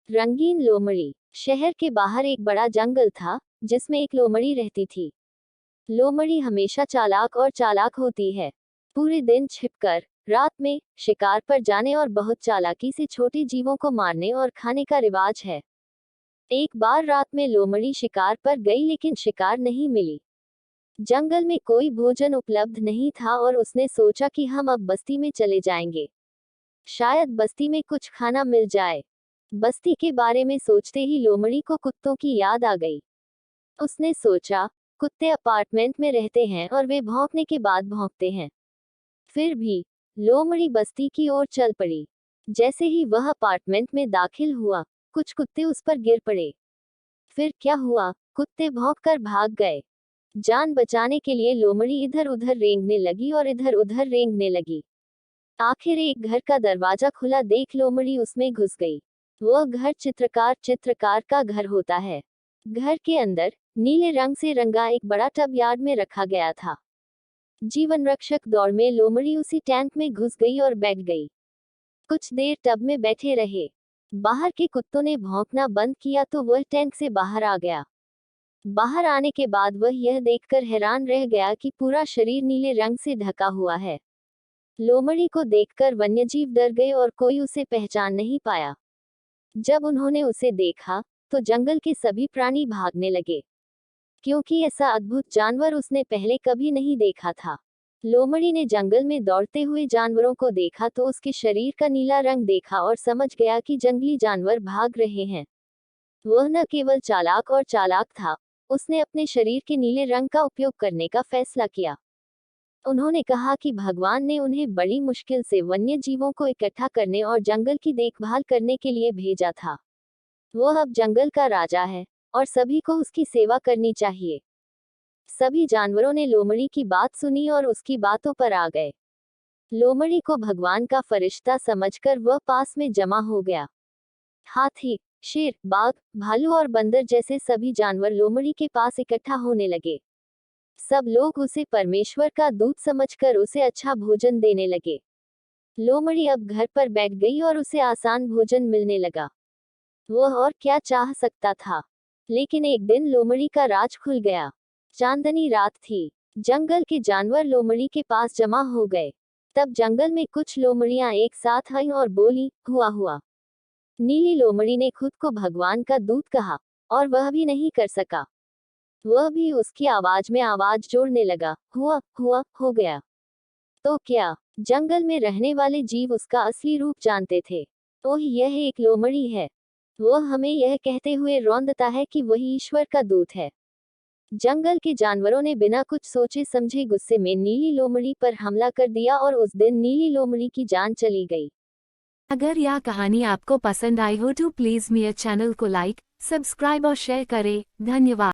रंगीन लोमड़ी। शहर के बाहर एक बड़ा जंगल था जिसमें एक लोमड़ी रहती थी। लोमड़ी हमेशा चालाक और चालाक होती है। पूरे दिन छिपकर, रात में शिकार पर जाने और बहुत चालाकी से छोटे जीवों को मारने और खाने का रिवाज है। एक बार रात में लोमड़ी शिकार पर गई लेकिन शिकार नहीं मिली। जंगल में कोई भोजन उपलब्ध नहीं था और उसने सोचा कि हम अब बस्ती में चले जाएंगे। शायद बस्ती में कुछ खाना मिल जाए। बस्ती के बारे में सोचते ही लोमड़ी को कुत्तों की याद आ गई। उसने सोचा, कुत्ते अपार्टमेंट में रहते हैं और वे भौंकने के बाद भौंकते हैं। फिर भी लोमड़ी बस्ती की ओर चल पड़ी। जैसे ही वह अपार्टमेंट में दाखिल हुआ, कुछ कुत्ते उस पर गिर पड़े। फिर क्या हुआ? कुत्ते भौंककर भाग गए। जान बचाने के लिए लोमड़ी इधर उधर रेंगने लगी और इधर उधर रेंगने लगी। आखिर एक घर का दरवाजा खुला देख लोमड़ी उसमें घुस गई। वह घर चित्रकार का घर होता है। घर के अंदर नीले रंग से रंगा एक बड़ा टब यार्ड में रखा गया था। जीवन रक्षक दौड़ में लोमड़ी उसी टैंक में घुस गई और बैठ गई। कुछ देर टब में बैठे रहे। बाहर के कुत्तों ने भौंकना बंद किया तो वह टैंक से बाहर आ गया। बाहर आने के बाद वह यह देखकर हैरान रह गया कि पूरा शरीर नीले रंग से ढका हुआ है। लोमड़ी को देखकर वन्यजीव डर गए और कोई उसे पहचान नहीं पाया। जब उन्होंने उसे देखा तो जंगल के सभी प्राणी भागने लगे, क्योंकि ऐसा अद्भुत जानवर उसने पहले कभी नहीं देखा था। लोमड़ी ने जंगल में दौड़ते हुए जानवरों को देखा तो उसके शरीर का नीला रंग देखा और समझ गया कि जंगली जानवर भाग रहे हैं। वह न केवल चालाक और चालाक था, उसने अपने शरीर के नीले रंग का उपयोग करने का फैसला किया। उन्होंने कहा कि भगवान ने उन्हें बड़ी मुश्किल से वन्य जीवों को इकट्ठा करने और जंगल की देखभाल करने के लिए भेजा था। वह अब जंगल का राजा है और सभी को उसकी सेवा करनी चाहिए। सभी जानवरों ने लोमड़ी की बात सुनी और उसकी बातों पर आ गए। लोमड़ी को भगवान का फरिश्ता समझकर वह पास में जमा हो गया। हाथी, शेर, बाघ, भालू और बंदर जैसे सभी जानवर लोमड़ी के पास इकट्ठा होने लगे। सब लोग उसे परमेश्वर का दूत समझकर उसे अच्छा भोजन देने लगे। लोमड़ी अब घर पर बैठ गई और उसे आसान भोजन मिलने लगा। वह और क्या चाह सकता था? लेकिन एक दिन लोमड़ी का राज खुल गया। चांदनी रात थी। जंगल के जानवर लोमड़ी के पास जमा हो गए। तब जंगल में कुछ लोमड़ियां एक साथ आईं और बोली, हुआ हुआ। नीली लोमड़ी ने खुद को भगवान का दूत कहा और वह भी नहीं कर सका। वह भी उसकी आवाज में आवाज जोड़ने लगा, हुआ हुआ हो गया। तो क्या जंगल में रहने वाले जीव उसका असली रूप जानते थे? ओह, यह एक लोमड़ी है। वह हमें यह कहते हुए रौंदता है कि वही ईश्वर का दूत है। जंगल के जानवरों ने बिना कुछ सोचे समझे गुस्से में नीली लोमड़ी पर हमला कर दिया और उस दिन नीली लोमड़ी की जान चली गई। अगर यह कहानी आपको पसंद आई हो तो प्लीज़ मेरे चैनल को लाइक, सब्सक्राइब और शेयर करें। धन्यवाद।